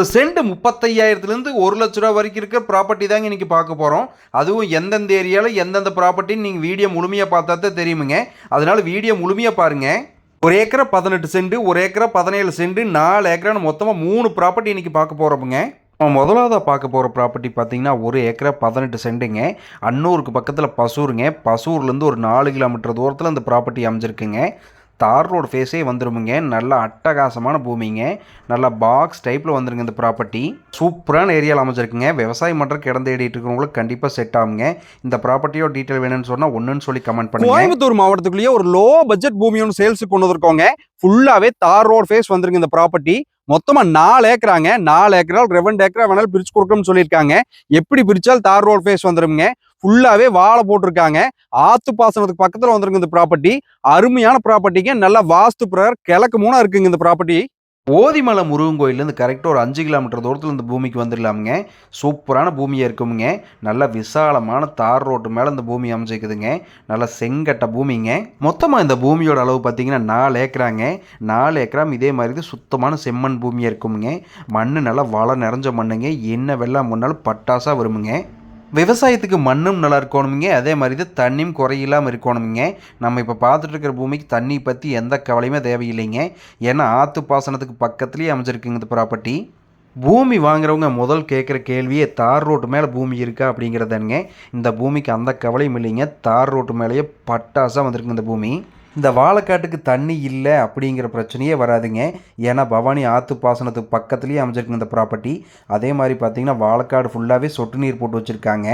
ஒரு சென்ட் 35,000லேருந்து 1,00,000 ரூபா வரைக்கும் இருக்கிற ப்ராப்பர்ட்டி தாங்க இன்றைக்கி பார்க்க போகிறோம். அதுவும் எந்தெந்த ஏரியாவில் எந்தெந்த ப்ராப்பர்ட்டின்னு நீங்கள் வீடியோ முழுமையாக பார்த்தா தான் தெரியுமுங்க. அதனால் வீடியோ முழுமையாக பாருங்கள். 1 ஏக்கரா 18 சென்ட், 1 ஏக்கரா 17 சென்ட், 4 ஏக்கரான்னு மொத்தமாக 3 ப்ராப்பர்ட்டி இன்றைக்கி பார்க்க போகிறோமுங்க. முதலாவதாக பார்க்க போகிற ப்ராப்பர்ட்டி பார்த்தீங்கன்னா 1 ஏக்கரா 18 சென்ட்டுங்க. அன்னூருக்கு பக்கத்தில் பசூருங்க. பசூர்லேருந்து ஒரு 4 கிலோமீட்டர் தூரத்தில் இந்த ப்ராப்பர்ட்டி அமைஞ்சிருக்குங்க. தார் ரோடு ஃபேஸே வந்துருமுங்க. நல்ல அட்டகாசமான பூமிங்க. நல்லா பாக்ஸ் டைப்பில் வந்துருங்க. இந்த ப்ராப்பர்ட்டி சூப்பரான ஏரியாவில் அமைஞ்சிருக்குங்க. விவசாயம் பண்ணுறதுக்கு இடம் தேடிட்டு இருக்கிறவங்களுக்கு கண்டிப்பாக செட் ஆகுங்க. இந்த ப்ராப்பர்ட்டியோட டீட்டெயில் வேணும்னு சொன்னால் ஒன்றுன்னு சொல்லி கமெண்ட் பண்ணுங்க. கோயம்புத்தூர் மாவட்டத்துக்குள்ளேயே ஒரு லோ பட்ஜெட் பூமி ஒன்று சேல்ஸுக்கு கொண்டு வந்திருக்கோங்க. ஃபுல்லாகவே தார் ரோடு ஃபேஸ் வந்துருங்க. இந்த ப்ராப்பர்ட்டி மொத்தமாக 4 ஏக்கராங்க. 4 ஏக்கரால் 2 ஏக்கரா வேணாலும் பிரிச்சு கொடுக்கணும்னு சொல்லியிருக்காங்க. எப்படி பிரிச்சால் தார் ரோடு ஃபேஸ் வந்துருங்க. ஃபுல்லாகவே வாழை போட்டிருக்காங்க. ஆத்து பாசனத்துக்கு பக்கத்தில் வந்துருங்க இந்த ப்ராப்பர்ட்டி. அருமையான ப்ராப்பர்ட்டிங்க. நல்லா வாஸ்து பிரகாரம் கிழக்கு மூணா இருக்குங்க இந்த ப்ராப்பர்ட்டி. ஓதிமலை முருகன் கோயிலேருந்து கரெக்டாக ஒரு 5 கிலோமீட்டர் தூரத்தில் இந்த பூமிக்கு வந்துடலாமுங்க. சூப்பரான பூமியாக இருக்குமுங்க. நல்ல விசாலமான தார் ரோட்டு மேலே இந்த பூமி அமைச்சிக்குதுங்க. நல்ல செங்கட்ட பூமிங்க. மொத்தமாக இந்த பூமியோட அளவு பார்த்தீங்கன்னா 4 ஏக்கராங்க. 4 ஏக்கராம் இதே மாதிரி சுத்தமான செம்மண் பூமியாக இருக்குமுங்க. மண் நல்லா வளம் நிறைஞ்ச மண்ணுங்க. என்ன வெள்ளம் முன்னாலும் பட்டாசாக வருமுங்க. விவசாயத்துக்கு மண்ணும் நல்லா இருக்கணுமுங்க. அதே மாதிரி தான் தண்ணியும் குறையில்லாமல் இருக்கணுமுங்க. நம்ம இப்போ பார்த்துட்டு இருக்கிற பூமிக்கு தண்ணி பற்றி எந்த கவலையுமே தேவையில்லைங்க. ஏன்னா ஆற்று பாசனத்துக்கு பக்கத்துலேயே அமைஞ்சிருக்குங்க இந்த ப்ராப்பர்ட்டி. பூமி வாங்குறவங்க முதல் கேட்குற கேள்வியே தார் ரோட்டு மேலே பூமி இருக்கா அப்படிங்கிறதானுங்க. இந்த பூமிக்கு அந்த கவலையும் இல்லைங்க. தார் ரோட்டு மேலேயே பட்டாசாக வந்திருக்குங்க இந்த பூமி. இந்த வாழைக்காட்டுக்கு தண்ணி இல்லை அப்படிங்கிற பிரச்சனையே வராதுங்க. ஏன்னா பவானி ஆற்று பாசனத்துக்கு பக்கத்துலேயே அமைஞ்சிருக்குங்க இந்த ப்ராப்பர்ட்டி. அதே மாதிரி பார்த்திங்கன்னா வாழைக்காடு ஃபுல்லாகவே சொட்டு நீர் போட்டு வச்சுருக்காங்க.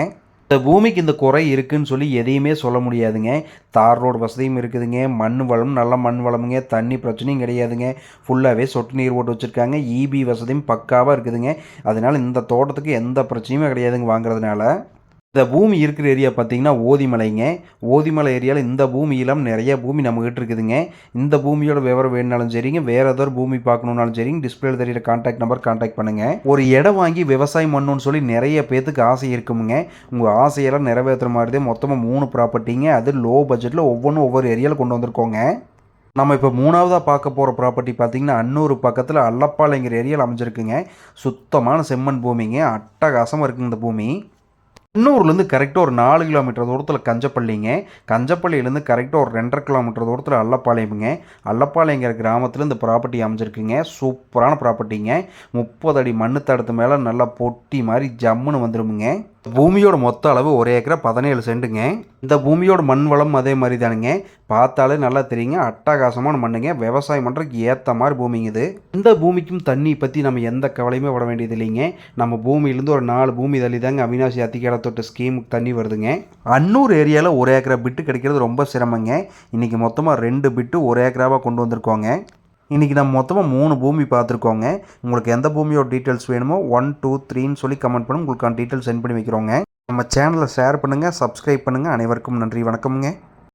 இந்த பூமிக்கு இந்த குறை இருக்குதுன்னு சொல்லி எதையுமே சொல்ல முடியாதுங்க. தார் ரோடு வசதியும் இருக்குதுங்க. மண் வளம் நல்ல மண் வளமுங்க. தண்ணி பிரச்சனையும் கிடையாதுங்க. ஃபுல்லாகவே சொட்டு நீர் போட்டு வச்சுருக்காங்க. இபி வசதியும் பக்காவாக இருக்குதுங்க. அதனால் இந்த தோட்டத்துக்கு எந்த பிரச்சனையுமே கிடையாதுங்க வாங்குறதுனால. இந்த பூமி இருக்கிற ஏரியா பார்த்தீங்கன்னா ஓதிமலைங்க. ஓதிமலை ஏரியாவில் இந்த பூமியெல்லாம் நிறைய பூமி நம்மகிட்ட இருக்குதுங்க. இந்த பூமியோட விவரம் வேணுனாலும் சரிங்க, வேறு ஏதாவது பூமி பார்க்கணுன்னாலும் சரிங்க, டிஸ்பிளேல தெரியிற கான்டாக்ட் நம்பர் கான்டாக்ட் பண்ணுங்கள். ஒரு இடம் வாங்கி விவசாயம் பண்ணணும்னு சொல்லி நிறைய பேத்துக்கு ஆசை இருக்குமுங்க. உங்கள் ஆசையெல்லாம் நிறைவேற்றுற மாதிரி தான் மொத்தமாக 3 ப்ராப்பர்ட்டிங்க. அது லோ பட்ஜெட்டில் ஒவ்வொன்றும் ஒவ்வொரு ஏரியாவில் கொண்டு வந்திருக்கோங்க. நம்ம இப்போ 3ஆவதாக பார்க்க போகிற ப்ராப்பர்ட்டி பார்த்திங்கன்னா அன்னூர் பக்கத்தில் அல்லப்பாளைங்கிற ஏரியாவில் அமைஞ்சிருக்குங்க. சுத்தமான செம்மண் பூமிங்க. அட்டகாசமாக இருக்குங்க இந்த பூமி. அன்னூர்லேருந்து கரெக்டாக ஒரு 4 கிலோமீட்டர் தூரத்தில் கஞ்சப்பள்ளிங்க. கஞ்சப்பள்ளியிலேருந்து கரெக்டாக ஒரு 2.5 கிலோமீட்டர் தூரத்தில் அல்லப்பாளையமுங்க. அல்லப்பாளையங்கிற கிராமத்தில் இந்த ப்ராப்பர்ட்டி அமைஞ்சிருக்குங்க. சூப்பரான ப்ராப்பர்ட்டிங்க. 30 அடி மண்ணு தடத்து மேலே நல்லா பொட்டி மாதிரி ஜம்முன்னு வந்துடுமுங்க. பூமியோட மொத்த அளவு 1 ஏக்கரா 17 சென்ட்டுங்க. இந்த பூமியோட மண் வளம் அதே மாதிரி தானுங்க. பார்த்தாலே நல்லா தெரியுங்க. அட்டகாசமான மண்ணுங்க. விவசாயம் பண்ணுறதுக்கு ஏற்ற மாதிரி பூமிங்க இது. இந்த பூமிக்கும் தண்ணி பற்றி நம்ம எந்த கவலையுமே விட வேண்டியது இல்லைங்க. நம்ம பூமியிலேருந்து ஒரு 4 பூமி தள்ளி தாங்க அவினாசி அத்திக்கடை தொட்டு ஸ்கீமுக்கு தண்ணி வருதுங்க. அன்னூர் ஏரியாவில் 1 ஏக்கரா பிட்டு கிடைக்கிறது ரொம்ப சிரமங்க. இன்றைக்கி மொத்தமாக 2 பிட்டு 1 ஏக்கராவாக கொண்டு வந்திருக்கோங்க. இன்றைக்கி நம்ம மொத்தமாக 3 பூமி பார்த்துருக்கோங்க. உங்களுக்கு எந்த பூமியோட டீட்டெயில்ஸ் வேணுமோ 1, 2, 3ன்னு சொல்லி கமெண்ட் பண்ணி உங்களுக்கான டீட்டெயில்ஸ் சென்ட் பண்ணி வைக்கிறோங்க. நம்ம சேனலை ஷேர் பண்ணுங்கள், சப்ஸ்கிரைப் பண்ணுங்கள். அனைவருக்கும் நன்றி, வணக்கம்ங்க.